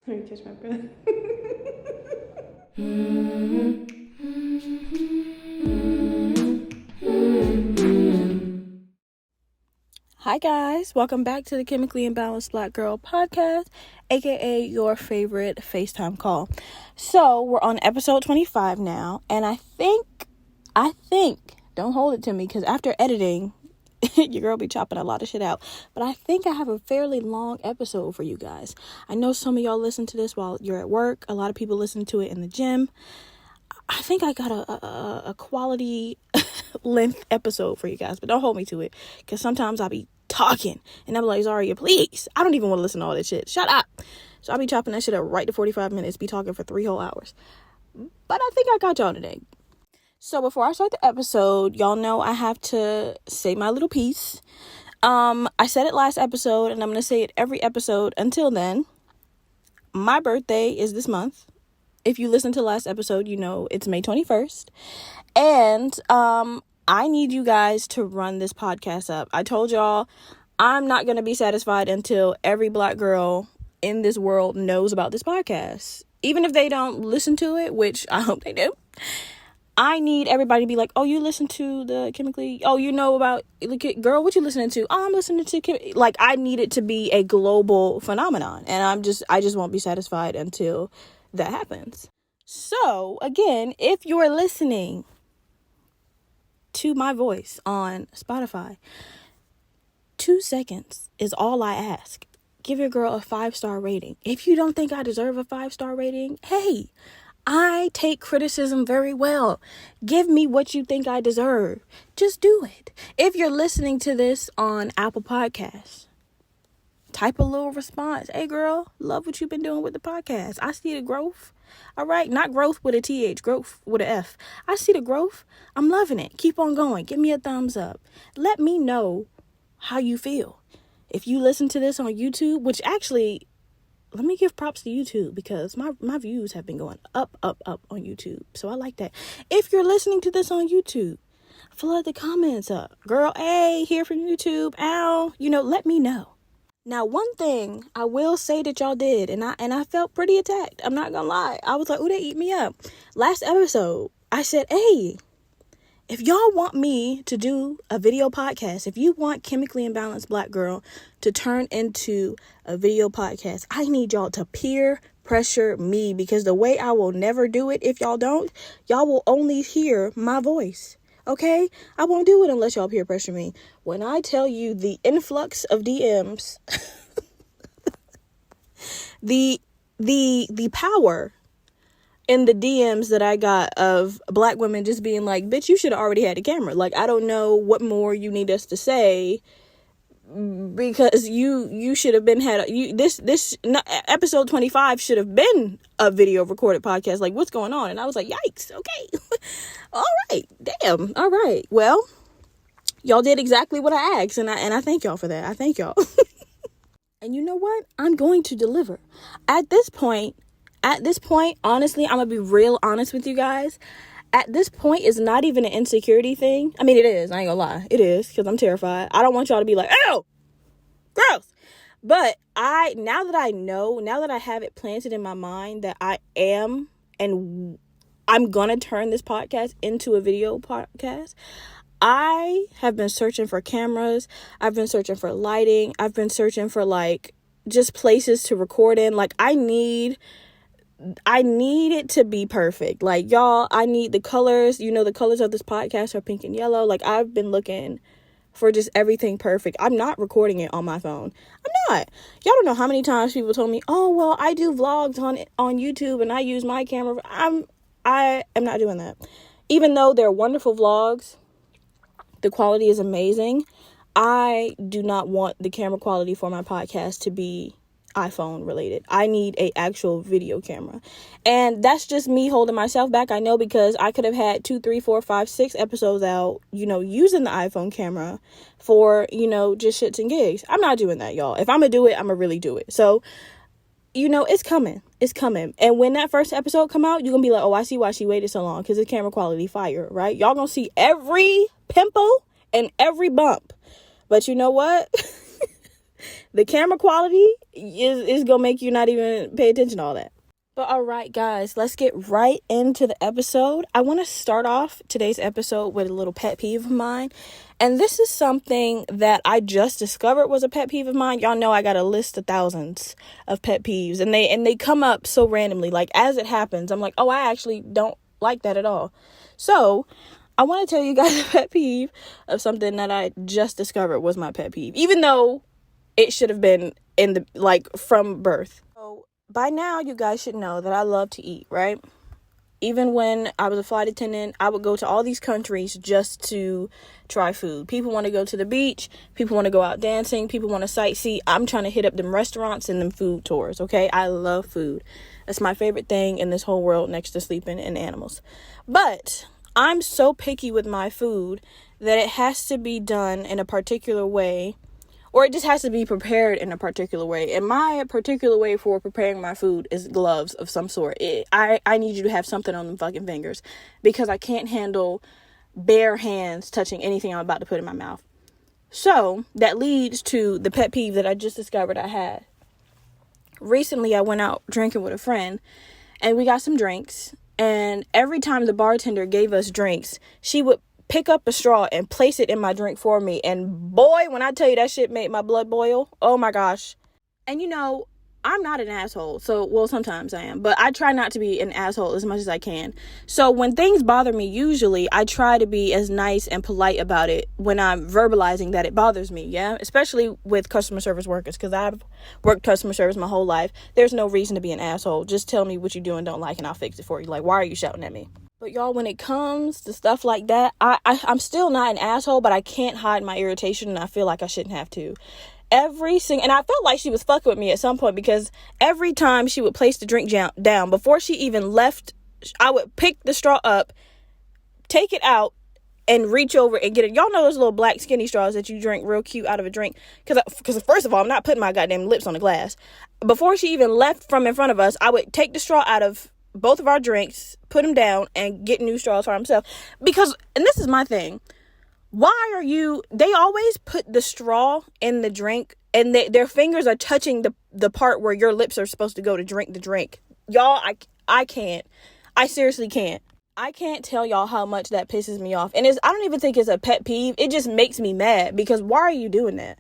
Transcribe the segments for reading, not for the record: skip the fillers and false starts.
Let me catch my breath. Hi guys, welcome back to the Chemically Imbalanced Black Girl podcast, aka your favorite FaceTime call. So we're on episode 25 now, and I think, don't hold it to me, because after editing, your girl be chopping a lot of shit out, but I think I have a fairly long episode for you guys. I know some of y'all listen to this while you're at work. A lot of people listen to it in the gym. I think I got a quality length episode for you guys, but don't hold me to it, because sometimes I'll be talking and I'm like, Zaria, please, I don't even want to listen to all that shit, shut up. So I'll be chopping that shit up right to 45 minutes, be talking for 3 whole hours, but I think I got y'all today. So before I start the episode, y'all know I have to say my little piece. I said it last episode and I'm gonna say it every episode until then. My birthday is this month. If you listened to last episode, you know it's May 21st. And I need you guys to run this podcast up. I told y'all I'm not going to be satisfied until every black girl in this world knows about this podcast. Even if they don't listen to it, which I hope they do. I need everybody to be like, oh, you listen to the Chemically, oh, you know about, girl, what you listening to? Oh, I'm listening to, like, I need it to be a global phenomenon. And I just won't be satisfied until that happens. So again, if you're listening to my voice on Spotify, 2 seconds is all I ask. Give your girl a 5-star rating. If you don't think I deserve a 5-star rating, hey, I take criticism very well. Give me what you think I deserve. Just do it. If you're listening to this on Apple Podcasts, type a little response. Hey girl, love what you've been doing with the podcast. I see the growth. All right, not growth with a TH, growth with a F. I see the growth. I'm loving it. Keep on going. Give me a thumbs up. Let me know how you feel. If you listen to this on YouTube, which actually, let me give props to YouTube, because my views have been going up on YouTube. So I like that. If you're listening to this on YouTube, flood the comments up. Girl, hey, here from YouTube. Ow. Let me know. Now, one thing I will say that y'all did, and I felt pretty attacked. I'm not gonna lie. I was like, oh, they eat me up. Last episode, I said, hey, if y'all want me to do a video podcast, if you want Chemically Imbalanced Black Girl to turn into a video podcast, I need y'all to peer pressure me, because the way I will never do it if y'all don't, y'all will only hear my voice. Okay? I won't do it unless y'all peer pressure me. When I tell you the influx of DMs, the power in the DMs that I got of black women just being like, bitch, you should have already had a camera. Like, I don't know what more you need us to say, because you should have been episode 25 should have been a video recorded podcast. Like, what's going on? And I was like, yikes. Okay. All right. Damn. All right. Well, y'all did exactly what I asked, and I thank y'all for that. I thank y'all. And you know what? I'm going to deliver. At this point, honestly, I'm going to be real honest with you guys. At this point, it's not even an insecurity thing. I mean, it is. I ain't gonna lie. It is, because I'm terrified. I don't want y'all to be like, ew, gross. But now that I have it planted in my mind that I am, and I'm gonna turn this podcast into a video podcast, I have been searching for cameras. I've been searching for lighting. I've been searching for, like, just places to record in. Like, I need it to be perfect. Like, y'all, I need the colors. The colors of this podcast are pink and yellow. Like, I've been looking for just everything perfect. I'm not recording it on my phone. I'm not. Y'all don't know how many times people told me, oh, well, I do vlogs on YouTube and I use my camera. I am not doing that. Even though they're wonderful vlogs, the quality is amazing, I do not want the camera quality for my podcast to be iPhone related. I need a actual video camera. And that's just me holding myself back. I know, because I could have had 2, 3, 4, 5, 6 episodes out, using the iPhone camera for, just shits and gigs. I'm not doing that, y'all. If I'm gonna do it, I'm gonna really do it. So, it's coming. It's coming. And when that first episode come out, you're gonna be like, oh, I see why she waited so long, because the camera quality fire, right? Y'all gonna see every pimple and every bump. But you know what? The camera quality is gonna make you not even pay attention to all that. But all right, guys, let's get right into the episode. I want to start off today's episode with a little pet peeve of mine. And this is something that I just discovered was a pet peeve of mine. Y'all know I got a list of thousands of pet peeves, and they come up so randomly. Like, as it happens, I'm like, oh, I actually don't like that at all. So I want to tell you guys a pet peeve of something that I just discovered was my pet peeve, even though it should have been from birth. So by now, you guys should know that I love to eat, right? Even when I was a flight attendant, I would go to all these countries just to try food. People want to go to the beach. People want to go out dancing. People want to sightsee. I'm trying to hit up them restaurants and them food tours, okay? I love food. That's my favorite thing in this whole world next to sleeping and animals. But I'm so picky with my food that it has to be done in a particular way, or it just has to be prepared in a particular way. And my particular way for preparing my food is gloves of some sort. I need you to have something on them fucking fingers, because I can't handle bare hands touching anything I'm about to put in my mouth. So that leads to the pet peeve that I just discovered I had. Recently, I went out drinking with a friend, and we got some drinks. And every time the bartender gave us drinks, she would pick up a straw and place it in my drink for me. And boy, when I tell you that shit made my blood boil, oh my gosh. And I'm not an asshole. So, sometimes I am, but I try not to be an asshole as much as I can. So when things bother me, usually I try to be as nice and polite about it when I'm verbalizing that it bothers me. Yeah. Especially with customer service workers, because I've worked customer service my whole life. There's no reason to be an asshole. Just tell me what you do and don't like, and I'll fix it for you. Like, why are you shouting at me? But y'all, when it comes to stuff like that, I'm still not an asshole, but I can't hide my irritation, and I feel like I shouldn't have to. And I felt like she was fucking with me at some point, because every time she would place the drink down, before she even left, I would pick the straw up, take it out, and reach over and get it. Y'all know those little black skinny straws that you drink real cute out of a drink? Because first of all, I'm not putting my goddamn lips on the glass. Before she even left from in front of us, I would take the straw out of both of our drinks, put them down, and get new straws for myself. Because, and this is my thing, they always put the straw in the drink, and their fingers are touching the part where your lips are supposed to go to drink the drink. Y'all, I can't. I seriously can't. I can't tell y'all how much that pisses me off. And I don't even think it's a pet peeve. It just makes me mad, because why are you doing that?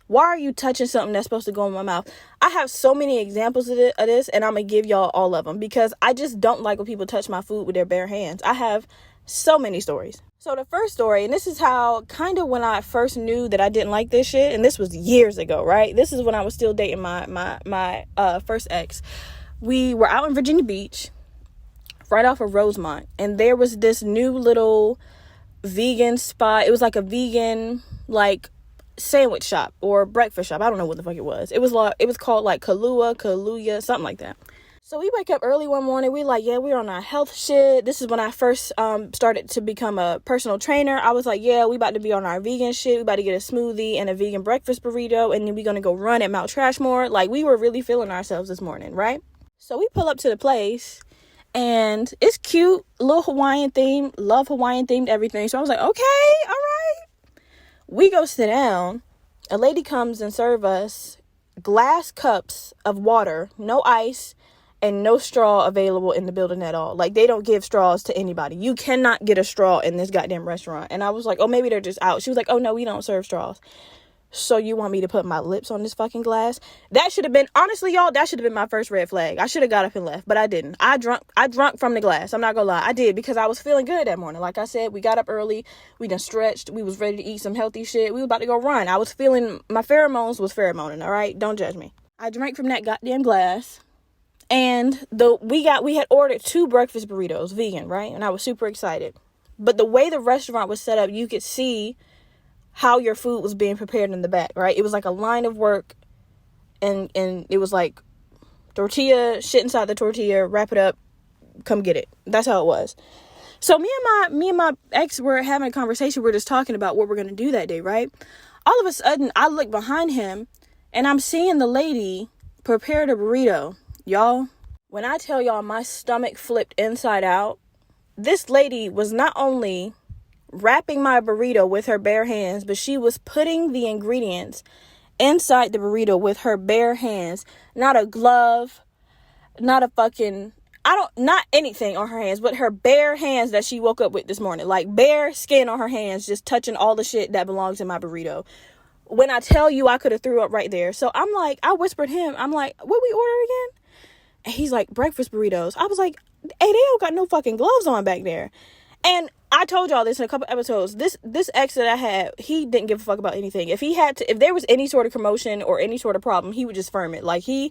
Why are you touching something that's supposed to go in my mouth? I have so many examples of this, and I'm going to give y'all all of them, because I just don't like when people touch my food with their bare hands. I have so many stories. So the first story, and this is how kind of when I first knew that I didn't like this shit, and this was years ago, right? This is when I was still dating my first ex. We were out in Virginia Beach, right off of Rosemont, and there was this new little vegan spot. It was like a vegan, sandwich shop or breakfast shop. I don't know what the fuck it was. It was called Kaluuya, something like that. So we wake up early one morning. We're on our health shit. This is when I first started to become a personal trainer. I was like, yeah, we about to be on our vegan shit. We about to get a smoothie and a vegan breakfast burrito, and then we're gonna go run at Mount Trashmore. Like, we were really feeling ourselves this morning, right? So we pull up to the place, and it's cute, little Hawaiian theme, love Hawaiian themed everything. So I was like, okay, all right. We go sit down. A lady comes and serve us glass cups of water, no ice, and no straw available in the building at all. Like, they don't give straws to anybody. You cannot get a straw in this goddamn restaurant. And I was like, oh, maybe they're just out. She was like, oh, no, we don't serve straws. So you want me to put my lips on this fucking glass? That should have been, honestly, y'all, that should have been my first red flag. I should have got up and left, but I didn't. I drunk from the glass. I'm not gonna lie. I did, because I was feeling good that morning. Like I said, we got up early. We done stretched. We was ready to eat some healthy shit. We were about to go run. I was feeling, my pheromones was pheromoning, all right? Don't judge me. I drank from that goddamn glass. And we had ordered 2 breakfast burritos, vegan, right? And I was super excited. But the way the restaurant was set up, you could see how your food was being prepared in the back, right? It was like a line of work, and it was like tortilla, shit inside the tortilla, wrap it up, come get it. That's how it was. So me and my ex were having a conversation. We're just talking about what we're going to do that day, right? All of a sudden, I look behind him, and I'm seeing the lady prepare the burrito. Y'all, when I tell y'all my stomach flipped inside out, this lady was not only wrapping my burrito with her bare hands, but she was putting the ingredients inside the burrito with her bare hands, not a glove, not a fucking, not anything on her hands, but her bare hands that she woke up with this morning, like bare skin on her hands, just touching all the shit that belongs in my burrito. When I tell you, I could have threw up right there. So I'm like, I whispered him, I'm like, what we order again? And he's like, breakfast burritos. I was like, hey, they don't got no fucking gloves on back there. And I told y'all this in a couple episodes. This ex that I had, he didn't give a fuck about anything. If there was any sort of commotion or any sort of problem, he would just firm it. Like, he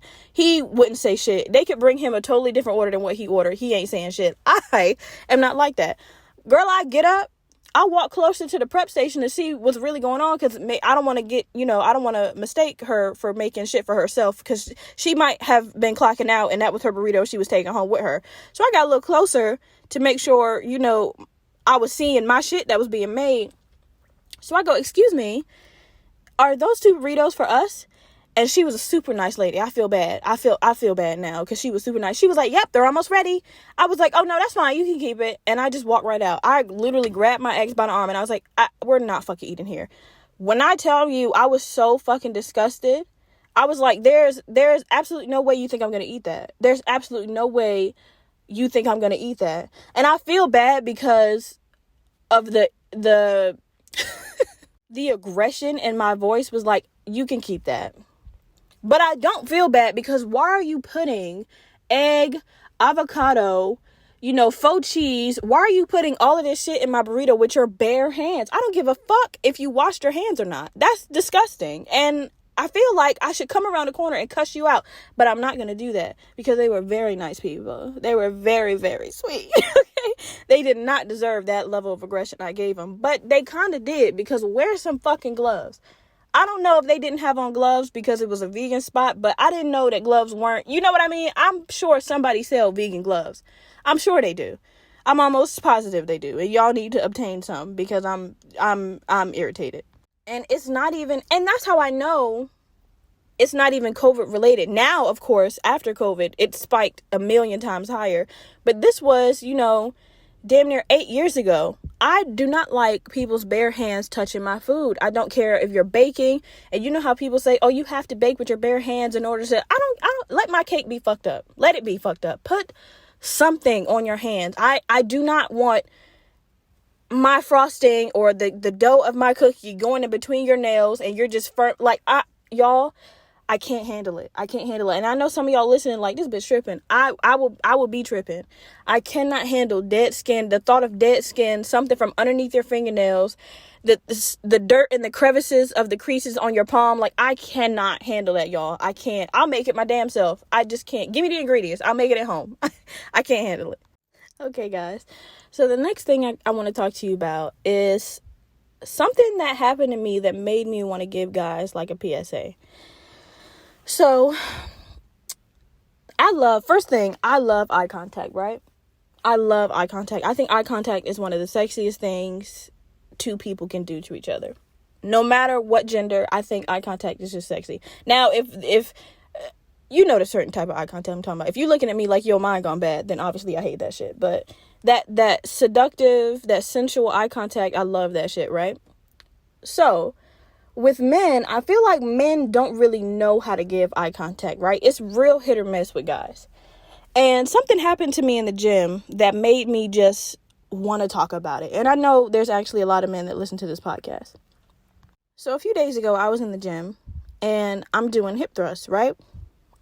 wouldn't say shit. They could bring him a totally different order than what he ordered. He ain't saying shit. I am not like that. Girl, I get up, I walk closer to the prep station to see what's really going on, because I don't want to get, I don't want to mistake her for making shit for herself, because she might have been clocking out and that was her burrito she was taking home with her. So I got a little closer to make sure, I was seeing my shit that was being made. So I go, excuse me, are those 2 burritos for us? And she was a super nice lady. I feel bad. I feel bad now, because she was super nice. She was like, yep, they're almost ready. I was like, oh, no, that's fine. You can keep it. And I just walked right out. I literally grabbed my ex by the arm and I was like, we're not fucking eating here. When I tell you, I was so fucking disgusted. I was like, there's absolutely no way you think I'm going to eat that. There's absolutely no way you think I'm going to eat that. And I feel bad because of the the aggression in my voice was like, you can keep that. But I don't feel bad, because why are you putting egg, avocado, faux cheese? Why are you putting all of this shit in my burrito with your bare hands? I don't give a fuck if you washed your hands or not. That's disgusting. And I feel like I should come around the corner and cuss you out. But I'm not going to do that, because they were very nice people. They were very, very sweet. Okay? They did not deserve that level of aggression I gave them. But they kind of did, because wear some fucking gloves. I don't know if they didn't have on gloves because it was a vegan spot, but I didn't know that gloves weren't, you know what I mean? I'm sure somebody sell vegan gloves. I'm sure they do. I'm almost positive they do. And y'all need to obtain some, because I'm irritated. And it's not even, and that's how I know it's not even COVID related. Now, of course, after COVID, it spiked 1,000,000 times higher. But this was, damn near 8 years ago. I do not like people's bare hands touching my food. I don't care if you're baking, and you know how people say, oh, you have to bake with your bare hands in order to, I don't let my cake be fucked up. Let it be fucked up. Put something on your hands. I do not want my frosting or the dough of my cookie going in between your nails and you're just firm. Like, y'all, I can't handle it. I can't handle it. And I know some of y'all listening like, this bitch tripping. I will be tripping. I cannot handle dead skin. The thought of dead skin, something from underneath your fingernails, the dirt and the crevices of the creases on your palm. Like, I cannot handle that, y'all. I can't. I'll make it my damn self. I just can't. Give me the ingredients. I'll make it at home. I can't handle it. Okay, guys. So the next thing I want to talk to you about is something that happened to me that made me want to give guys like a PSA. So, I love eye contact, right? I love eye contact. I think eye contact is one of the sexiest things 2 people can do to each other. No matter what gender, I think eye contact is just sexy. Now, if you know the certain type of eye contact I'm talking about. If you're looking at me like your mind gone bad, then obviously I hate that shit. But that seductive, that sensual eye contact, I love that shit, right? So, with men, I feel like men don't really know how to give eye contact, right? It's real hit or miss with guys. And something happened to me in the gym that made me just want to talk about it. And I know there's actually a lot of men that listen to this podcast. So a few days ago, I was in the gym and I'm doing hip thrusts, right?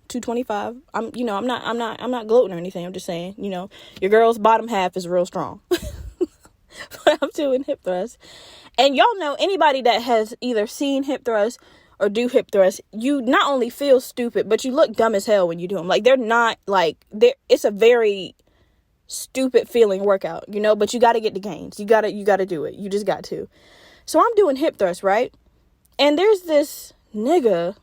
225. I'm not gloating or anything. I'm just saying, your girl's bottom half is real strong. But I'm doing hip thrusts. And y'all know, anybody that has either seen hip thrusts or do hip thrusts, you not only feel stupid, but you look dumb as hell when you do them. Like, they're not like, it's a very stupid feeling workout, but you got to get the gains. You got to do it. You just got to. So I'm doing hip thrusts, right? And there's this nigga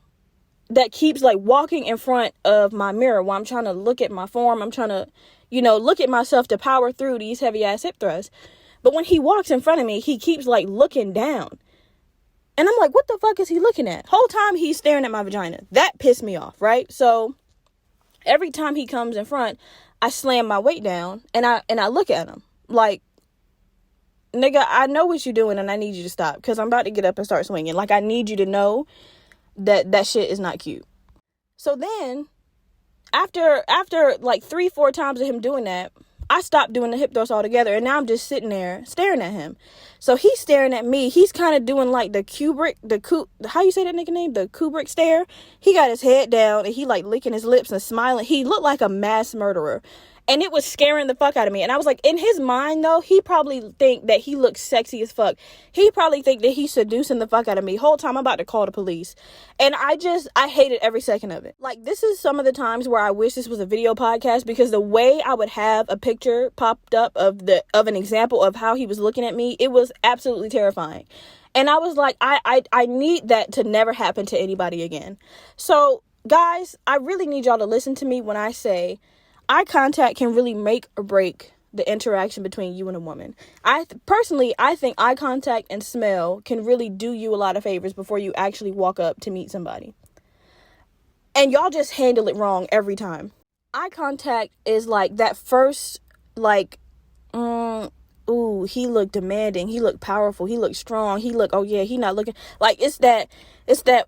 that keeps like walking in front of my mirror while I'm trying to look at my form. I'm trying to, look at myself to power through these heavy ass hip thrusts. But when he walks in front of me, he keeps like looking down. And I'm like, what the fuck is he looking at? Whole time he's staring at my vagina. That pissed me off, right? So every time he comes in front, I slam my weight down and I look at him like, nigga, I know what you're doing and I need you to stop, because I'm about to get up and start swinging. Like, I need you to know that shit is not cute. So then after like 3-4 times of him doing that, I stopped doing the hip thrust altogether, and now I'm just sitting there staring at him. So he's staring at me. He's kind of doing like the Kubrick, how you say that nigga name? The Kubrick stare. He got his head down, and he like licking his lips and smiling. He looked like a mass murderer. And it was scaring the fuck out of me. And I was like, in his mind, though, he probably think that he looks sexy as fuck. He probably think that he's seducing the fuck out of me. Whole time I'm about to call the police. And I hated every second of it. Like, this is some of the times where I wish this was a video podcast, because the way I would have a picture popped up of an example of how he was looking at me, it was absolutely terrifying. And I was like, I need that to never happen to anybody again. So, guys, I really need y'all to listen to me when I say eye contact can really make or break the interaction between you and a woman. Personally, I think eye contact and smell can really do you a lot of favors before you actually walk up to meet somebody. And y'all just handle it wrong every time. Eye contact is like that first, like, ooh, he looked demanding, he looked powerful, he looked strong, he looked, oh yeah, he not looking, like, it's that,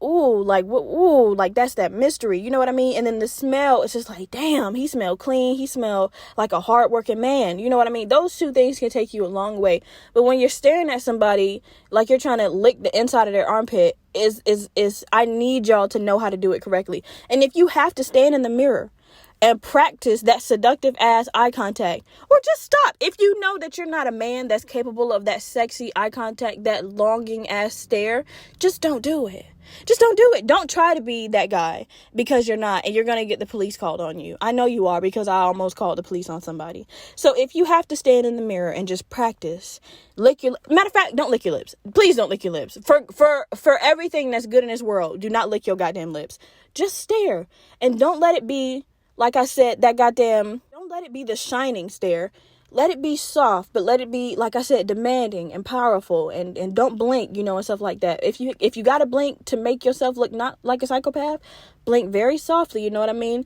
ooh, like, ooh, like, that's that mystery, you know what I mean? And then the smell, it's just like, damn, he smelled clean, he smelled like a hardworking man, you know what I mean? Those two things can take you a long way. But when you're staring at somebody like you're trying to lick the inside of their armpit, I need y'all to know how to do it correctly. And if you have to stand in the mirror and practice that seductive ass eye contact, or just stop. If you know that you're not a man that's capable of that sexy eye contact, that longing ass stare, just don't do it. Just don't do it. Don't try to be that guy, because you're not, and you're going to get the police called on you. I know you are, because I almost called the police on somebody. So if you have to stand in the mirror and just practice, matter of fact, don't lick your lips. Please don't lick your lips. For everything that's good in this world, do not lick your goddamn lips. Just stare, and don't let it be, like I said, don't let it be the shining stare. Let it be soft, but let it be, like I said, demanding and powerful, and don't blink, and stuff like that. If you got to blink to make yourself look not like a psychopath, blink very softly, you know what I mean?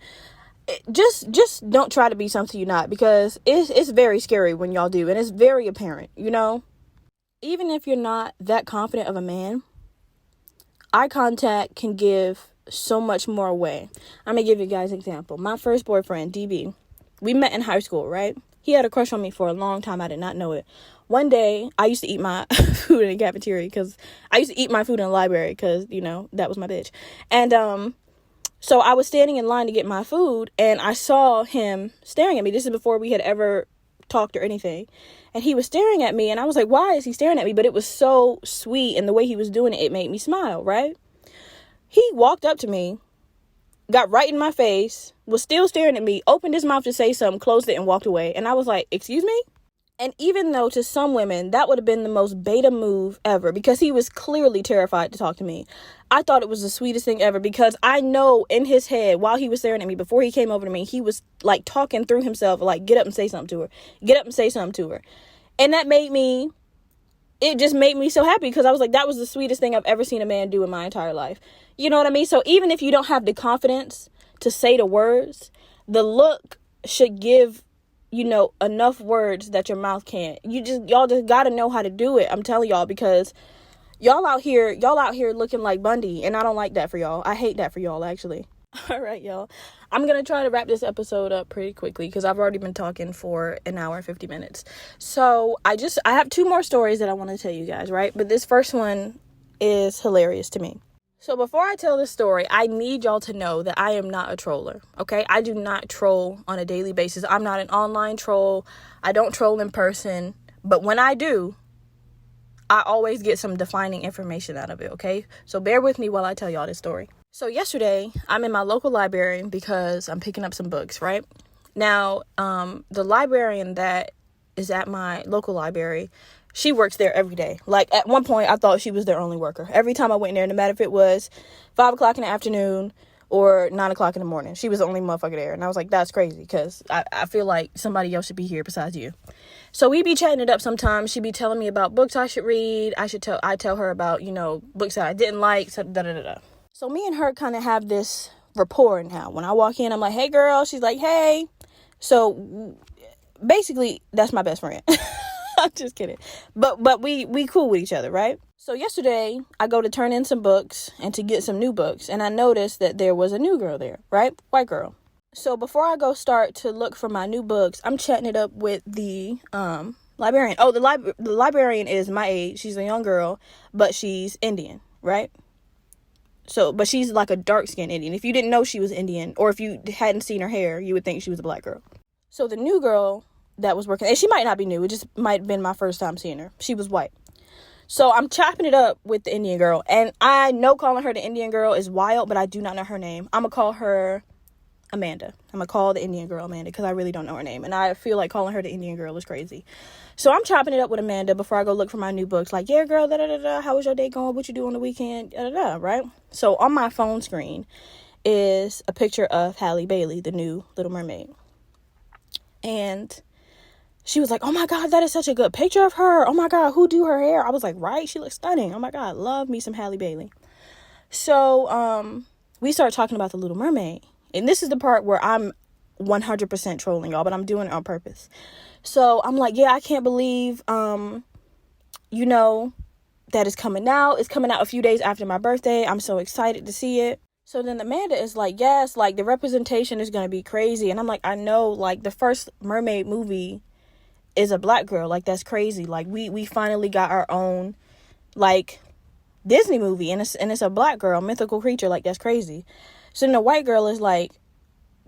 Just don't try to be something you're not, because it's very scary when y'all do, and it's very apparent, Even if you're not that confident of a man, eye contact can give so much more away. I'm gonna give you guys an example. My first boyfriend, DB, we met in high school, right? He had a crush on me for a long time. I did not know it. One day, I used to eat my food in the cafeteria, because I used to eat my food in the library, because, that was my bitch. And so I was standing in line to get my food, and I saw him staring at me. This is before we had ever talked or anything. And he was staring at me, and I was like, why is he staring at me? But it was so sweet, and the way he was doing it, it made me smile, right? He walked up to me, got right in my face, was still staring at me, opened his mouth to say something, closed it, and walked away. And I was like, excuse me? And even though to some women, that would have been the most beta move ever, because he was clearly terrified to talk to me, I thought it was the sweetest thing ever, because I know in his head, while he was staring at me, before he came over to me, he was like talking through himself, like, get up and say something to her. Get up and say something to her. And it just made me so happy, because I was like, that was the sweetest thing I've ever seen a man do in my entire life. You know what I mean? So even if you don't have the confidence to say the words, the look should give, enough words that your mouth can't. Y'all just got to know how to do it. I'm telling y'all, because y'all out here looking like Bundy, and I don't like that for y'all. I hate that for y'all, actually. All right, y'all. I'm going to try to wrap this episode up pretty quickly, because I've already been talking for an hour and 50 minutes. So I have 2 more stories that I want to tell you guys, right? But this first one is hilarious to me. So before I tell this story, I need y'all to know that I am not a troller, okay? I do not troll on a daily basis. I'm not an online troll. I don't troll in person. But when I do, I always get some defining information out of it, okay? So bear with me while I tell y'all this story. So yesterday, I'm in my local library because I'm picking up some books, right? Now, the librarian that is at my local library, she works there every day. Like, at one point, I thought she was their only worker. Every time I went in there, no matter if it was 5 o'clock in the afternoon or 9 o'clock in the morning, she was the only motherfucker there. And I was like, that's crazy, because I feel like somebody else should be here besides you. So we be chatting it up sometimes. She be telling me about books I should read. I tell her about, books that I didn't like, so da-da-da-da. So me and her kind of have this rapport now. When I walk in, I'm like, hey, girl. She's like, hey. So basically, that's my best friend. I'm just kidding. But we cool with each other, right? So yesterday, I go to turn in some books and to get some new books. And I noticed that there was a new girl there, right? White girl. So before I go start to look for my new books, I'm chatting it up with the librarian. Oh, the librarian is my age. She's a young girl, but she's Indian, right? So, but she's like a dark-skinned Indian. If you didn't know she was Indian, or if you hadn't seen her hair, you would think she was a black girl. So the new girl that was working, and she might not be new, it just might have been my first time seeing her. She was white. So I'm chopping it up with the Indian girl, and I know calling her the Indian girl is wild, but I do not know her name. I'm going to call her Amanda. I'm going to call the Indian girl Amanda because I really don't know her name, and I feel like calling her the Indian girl is crazy. So I'm chopping it up with Amanda before I go look for my new books. Like, yeah, girl, da-da-da-da, how was your day going? What you do on the weekend? Da-da-da, right? So on my phone screen is a picture of Halle Bailey, the new Little Mermaid. And she was like, oh, my God, that is such a good picture of her. Oh, my God, who do her hair? I was like, right? She looks stunning. Oh, my God, love me some Halle Bailey. So we started talking about the Little Mermaid. And this is the part where I'm 100% trolling y'all, but I'm doing it on purpose. So I'm like, yeah, I can't believe, that it's coming out. It's coming out a few days after my birthday. I'm so excited to see it. So then Amanda is like, yes, like the representation is going to be crazy. And I'm like, I know, like the first mermaid movie is a black girl. Like, that's crazy. Like we finally got our own like Disney movie and it's a black girl, mythical creature. Like, that's crazy. So then the white girl is like,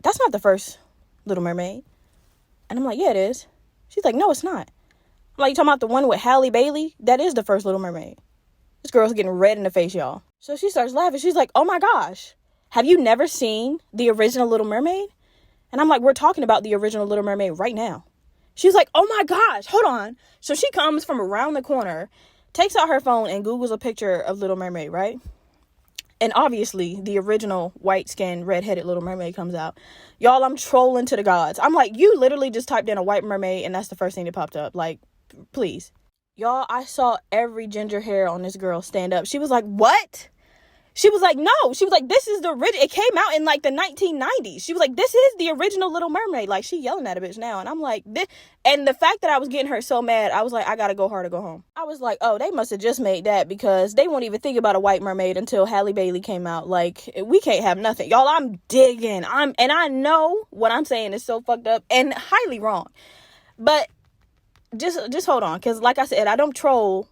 that's not the first Little Mermaid. And I'm like, yeah, it is. She's like, no, it's not. I'm like, you talking about the one with Halle Bailey? That is the first Little Mermaid. This girl's getting red in the face, y'all. So she starts laughing. She's like, oh my gosh, have you never seen the original Little Mermaid? And I'm like, we're talking about the original Little Mermaid right now. She's like, oh my gosh, hold on. So she comes from around the corner, takes out her phone and Googles a picture of Little Mermaid, right? And obviously, the original white-skinned, red-headed Little Mermaid comes out. Y'all, I'm trolling to the gods. I'm like, you literally just typed in a white mermaid, and that's the first thing that popped up. Like, please. Y'all, I saw every ginger hair on this girl stand up. She was like, what? She was like, no. She was like, this is the original. It came out in, like, the 1990s. She was like, this is the original Little Mermaid. Like, she yelling at a bitch now. And I'm like, this. And the fact that I was getting her so mad, I was like, I gotta go hard or go home. I was like, oh, they must have just made that because they won't even think about a white mermaid until Halle Bailey came out. Like, we can't have nothing. Y'all, I'm digging. And I know what I'm saying is so fucked up and highly wrong. But just hold on. Because like I said, I don't troll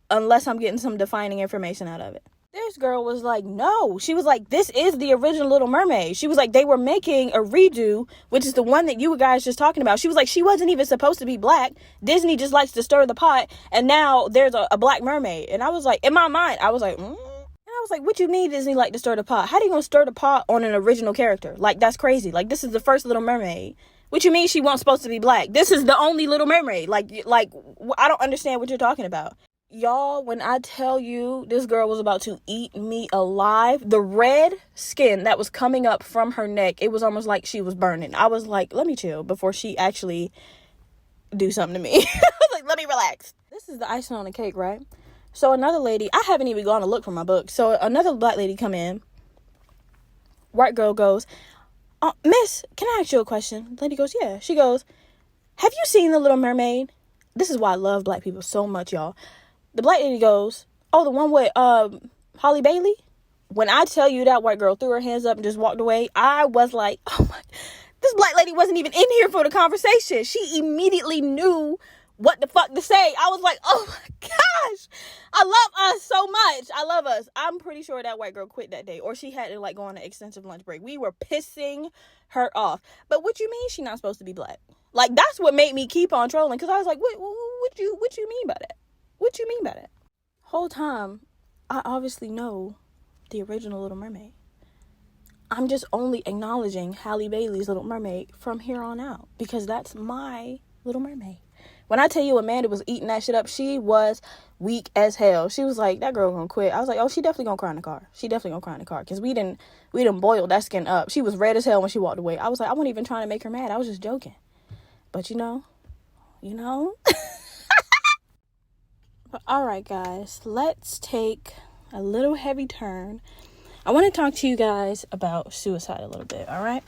unless I'm getting some defining information out of it. This girl was like, no. She was like, this is the original Little Mermaid. She was like, they were making a redo, which is the one that you guys just talking about. She was like, she wasn't even supposed to be black. Disney just likes to stir the pot. And now there's a black mermaid. And I was like, in my mind, I was like, And I was like, what you mean Disney like to stir the pot? How do you gonna stir the pot on an original character? Like, that's crazy. Like, this is the first Little Mermaid. What you mean she wasn't supposed to be black? This is the only Little Mermaid. Like, I don't understand what you're talking about. Y'all, when I tell you this girl was about to eat me alive, the red skin that was coming up from her neck, it was almost like she was burning. I was like, let me chill before she actually do something to me. I was like, let me relax. This is the icing on the cake, right? So another lady, I haven't even gone to look for my book. So another black lady come in. White girl goes, miss, can I ask you a question? Lady goes, yeah. She goes, have you seen The Little Mermaid? This is why I love black people so much, y'all. The black lady goes, oh, the one with Halle Bailey? When I tell you that white girl threw her hands up and just walked away, I was like, oh my, this black lady wasn't even in here for the conversation. She immediately knew what the fuck to say. I was like, oh my gosh, I love us so much. I love us. I'm pretty sure that white girl quit that day, or she had to like go on an extensive lunch break. We were pissing her off. But what you mean she not supposed to be black? Like, that's what made me keep on trolling, because I was like, what you mean by that? What you mean by that? Whole time, I obviously know the original Little Mermaid. I'm just only acknowledging Halle Bailey's Little Mermaid from here on out, because that's my Little Mermaid. When I tell you Amanda was eating that shit up, she was weak as hell. She was like, that girl gonna quit. I was like, oh, she definitely gonna cry in the car. She definitely gonna cry in the car, because we didn't boil that skin up. She was red as hell when she walked away. I was like, I wasn't even trying to make her mad. I was just joking. But you know. All right, guys, let's take a little heavy turn. I want to talk to you guys about suicide a little bit, all right?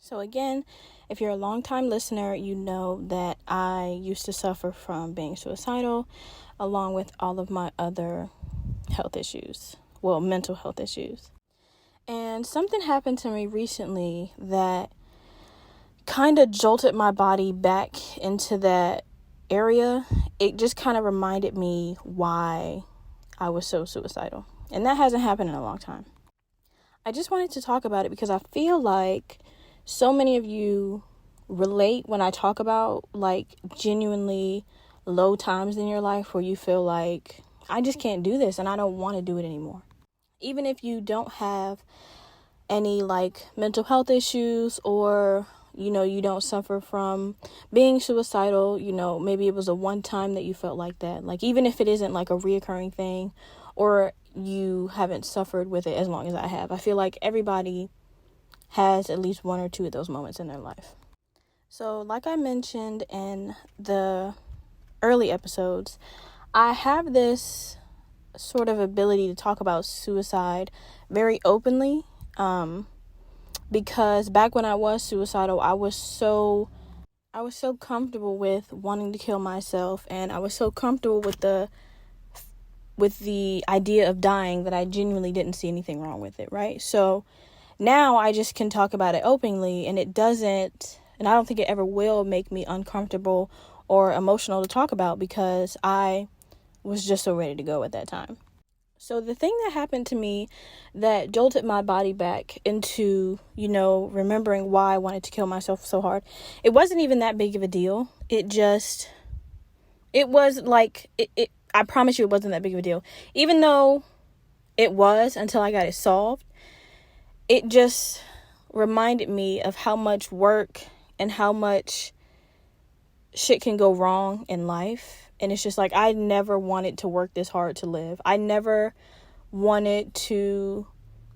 So again, if you're a longtime listener, you know that I used to suffer from being suicidal, along with all of my other health issues, mental health issues. And something happened to me recently that kind of jolted my body back into that area. It just kind of reminded me why I was so suicidal. And that hasn't happened in a long time. I just wanted to talk about it because I feel like so many of you relate when I talk about like genuinely low times in your life where you feel like I just can't do this and I don't want to do it anymore. Even if you don't have any like mental health issues or, you don't suffer from being suicidal, maybe it was a one time that you felt like that. Like even if it isn't like a reoccurring thing or you haven't suffered with it as long as I have, I feel like everybody has at least one or two of those moments in their life. So like I mentioned in the early episodes, I have this sort of ability to talk about suicide very openly, because back when I was suicidal, I was so comfortable with wanting to kill myself, and I was so comfortable with the idea of dying that I genuinely didn't see anything wrong with it, right? So now I just can talk about it openly, and it doesn't, and I don't think it ever will make me uncomfortable or emotional to talk about because I was just so ready to go at that time. So the thing that happened to me that jolted my body back into, remembering why I wanted to kill myself so hard, it wasn't even that big of a deal. It was like, I promise you it wasn't that big of a deal. Even though it was until I got it solved, it just reminded me of how much work and how much shit can go wrong in life. And it's just like, I never wanted to work this hard to live. I never wanted to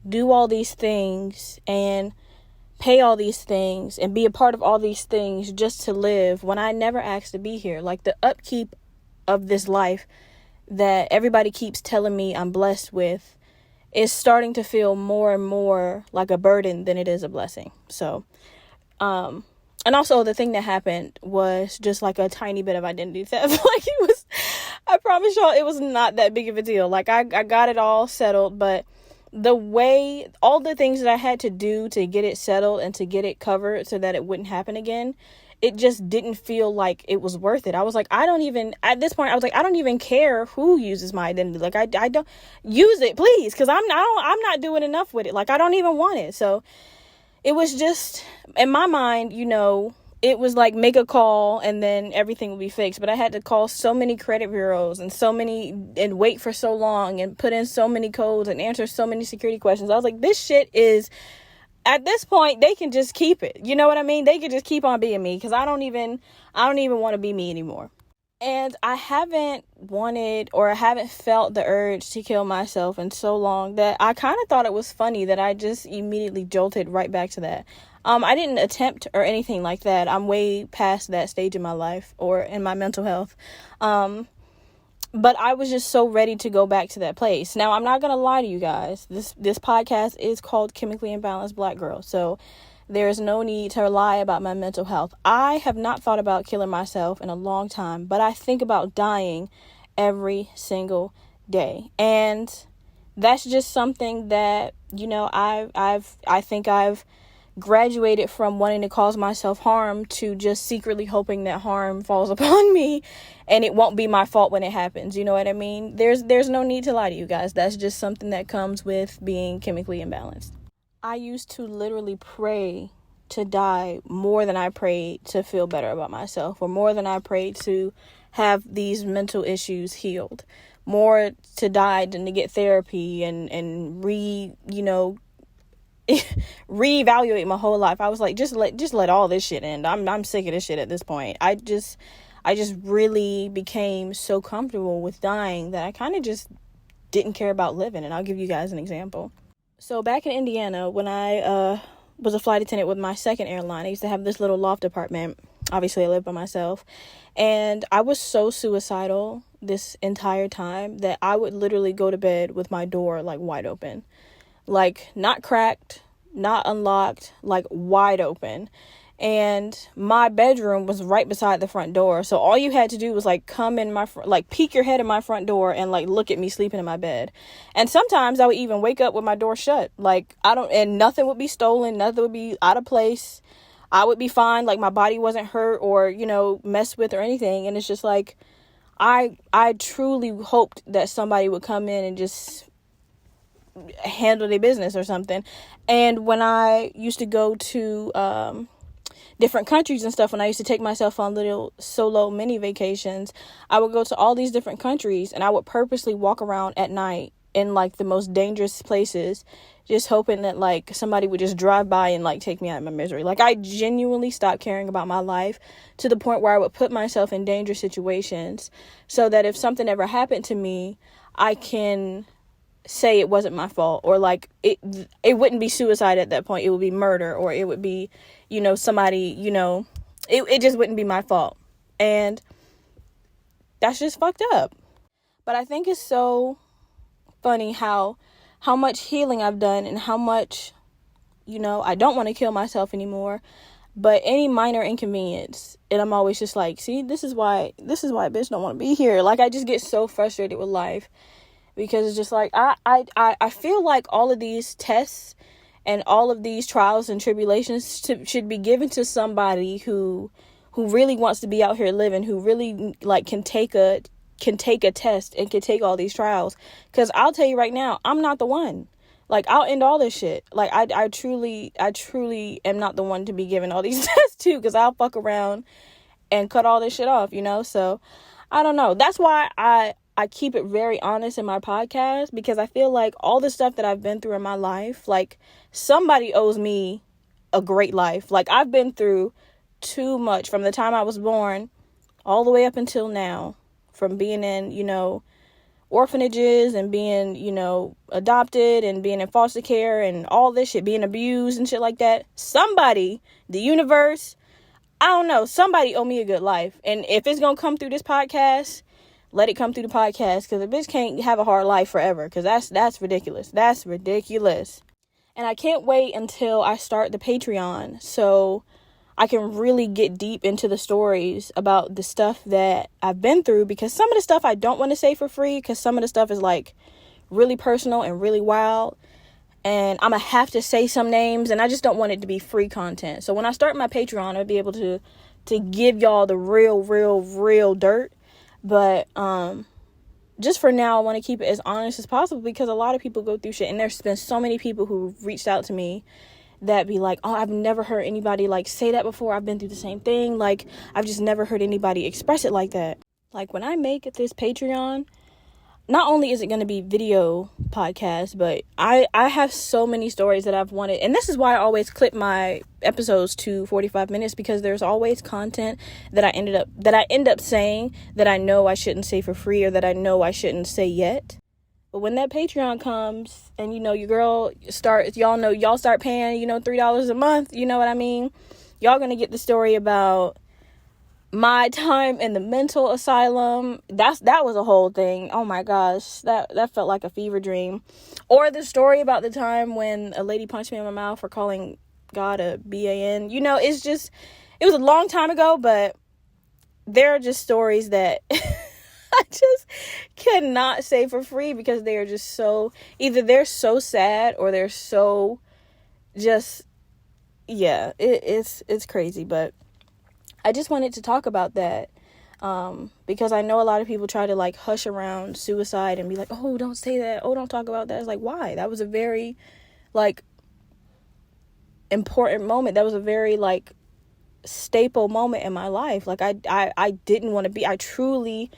do all these things and pay all these things and be a part of all these things just to live when I never asked to be here. Like the upkeep of this life that everybody keeps telling me I'm blessed with is starting to feel more and more like a burden than it is a blessing. So, and also the thing that happened was just like a tiny bit of identity theft. Like I promise y'all, it was not that big of a deal. Like I got it all settled, but all the things that I had to do to get it settled and to get it covered so that it wouldn't happen again, it just didn't feel like it was worth it. I was like, at this point, I was like, I don't even care who uses my identity. Like I don't use it, please. Cause I'm not doing enough with it. Like I don't even want it. So it was just, in my mind, it was like make a call and then everything will be fixed. But I had to call so many credit bureaus and wait for so long and put in so many codes and answer so many security questions. I was like, this shit is, at this point, they can just keep it. You know what I mean? They can just keep on being me because I don't even want to be me anymore. And I haven't felt the urge to kill myself in so long that I kind of thought it was funny that I just immediately jolted right back to that. I didn't attempt or anything like that. I'm way past that stage in my life or in my mental health. But I was just so ready to go back to that place. Now, I'm not going to lie to you guys. This podcast is called Chemically Imbalanced Black Girl. So there is no need to lie about my mental health. I have not thought about killing myself in a long time, but I think about dying every single day. And that's just something that, I think I've graduated from wanting to cause myself harm to just secretly hoping that harm falls upon me and it won't be my fault when it happens. You know what I mean? There's no need to lie to you guys. That's just something that comes with being chemically imbalanced. I used to literally pray to die more than I prayed to feel better about myself, or more than I prayed to have these mental issues healed, more to die than to get therapy and reevaluate my whole life. I was like, just let all this shit end. I'm sick of this shit at this point. I just really became so comfortable with dying that I kind of just didn't care about living. And I'll give you guys an example. So back in Indiana, when I was a flight attendant with my second airline, I used to have this little loft apartment. Obviously, I lived by myself. And I was so suicidal this entire time that I would literally go to bed with my door like wide open. Like not cracked, not unlocked, like wide open. And my bedroom was right beside the front door. So all you had to do was like come in like peek your head in my front door and like look at me sleeping in my bed. And sometimes I would even wake up with my door shut. Like and nothing would be stolen. Nothing would be out of place. I would be fine. Like my body wasn't hurt or, you know, messed with or anything. And it's just like, I truly hoped that somebody would come in and just handle their business or something. And when I used to go to, different countries and stuff, when I used to take myself on little solo mini vacations, I would go to all these different countries and I would purposely walk around at night in like the most dangerous places, just hoping that like somebody would just drive by and like take me out of my misery. Like I genuinely stopped caring about my life to the point where I would put myself in dangerous situations so that if something ever happened to me, I can say it wasn't my fault, or like it wouldn't be suicide at that point. It would be murder, or it would be, you know, somebody, you know, it just wouldn't be my fault. And that's just fucked up. But I think it's so funny how much healing I've done and how much, you know, I don't want to kill myself anymore. But any minor inconvenience, and I'm always just like, see, this is why a bitch don't want to be here. Like I just get so frustrated with life. Because it's just like, I feel like all of these tests and all of these trials and tribulations should be given to somebody who really wants to be out here living, who really like can take a test and can take all these trials. Because I'll tell you right now, I'm not the one. Like I'll end all this shit. Like I truly am not the one to be giving all these tests to, because I'll fuck around and cut all this shit off, you know. So I don't know. That's why I keep it very honest in my podcast, because I feel like all the stuff that I've been through in my life, like somebody owes me a great life. Like I've been through too much from the time I was born all the way up until now, from being in, you know, orphanages and being, you know, adopted and being in foster care and all this shit, being abused and shit like that. Somebody, the universe, I don't know, somebody owe me a good life. And if it's gonna come through this podcast, let it come through the podcast, because a bitch can't have a hard life forever, because that's ridiculous. That's ridiculous. And I can't wait until I start the Patreon so I can really get deep into the stories about the stuff that I've been through, because some of the stuff I don't want to say for free, because some of the stuff is like really personal and really wild, and I'm gonna have to say some names, and I just don't want it to be free content. So when I start my Patreon, I'll be able to give y'all the real dirt. But just for now, I want to keep it as honest as possible, because a lot of people go through shit, and there's been so many people who reached out to me that be like, oh, I've never heard anybody like say that before. I've been through the same thing. Like I've just never heard anybody express it like that. Like when I make this Patreon, not only is it going to be video podcast, but I have so many stories that I've wanted. And this is why I always clip my episodes to 45 minutes, because there's always content that I end up saying that I know I shouldn't say for free, or that I know I shouldn't say yet. But when that Patreon comes and, you know, your girl y'all start paying, you know, $3 a month, you know what I mean? Y'all going to get the story about my time in the mental asylum. That was a whole thing. Oh my gosh, that felt like a fever dream. Or the story about the time when a lady punched me in my mouth for calling God a BAN. You know, it was a long time ago, but there are just stories that I just cannot say for free, because they are just so, either they're so sad or they're so just, yeah, it's crazy. But I just wanted to talk about that, because I know a lot of people try to like hush around suicide and be like, oh, don't say that. Oh, don't talk about that. It's like, why? That was a very like important moment. That was a very like staple moment in my life. Like I truly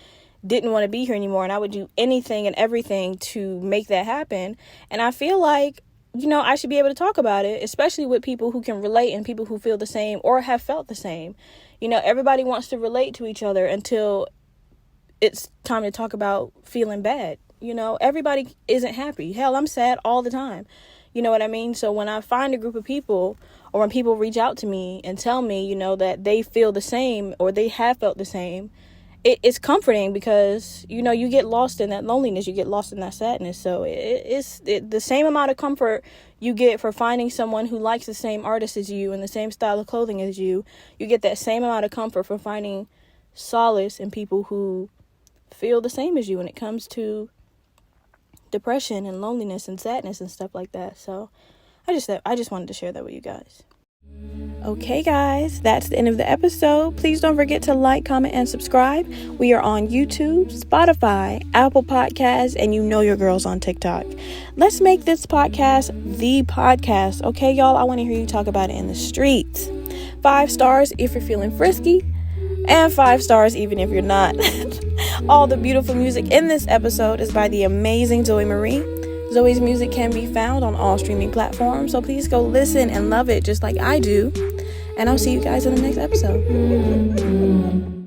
didn't want to be here anymore, and I would do anything and everything to make that happen. And I feel like, you know, I should be able to talk about it, especially with people who can relate and people who feel the same or have felt the same. You know, everybody wants to relate to each other until it's time to talk about feeling bad. You know, everybody isn't happy. Hell, I'm sad all the time. You know what I mean? So when I find a group of people, or when people reach out to me and tell me, you know, that they feel the same or they have felt the same, it's comforting because, you know, you get lost in that loneliness, you get lost in that sadness. So it's the same amount of comfort you get for finding someone who likes the same artist as you and the same style of clothing as you. You get that same amount of comfort for finding solace in people who feel the same as you when it comes to depression and loneliness and sadness and stuff like that. So I just wanted to share that with you guys. Okay, guys, that's the end of the episode. Please don't forget to like, comment, and subscribe. We are on YouTube, Spotify, Apple Podcasts, and you know your girl's on TikTok. Let's make this podcast the podcast. Okay, y'all? I want to hear you talk about it in the streets. 5 stars if you're feeling frisky, and 5 stars even if you're not. All the beautiful music in this episode is by the amazing Zoe Marie. Zoe's music can be found on all streaming platforms, so please go listen and love it just like I do. And I'll see you guys in the next episode.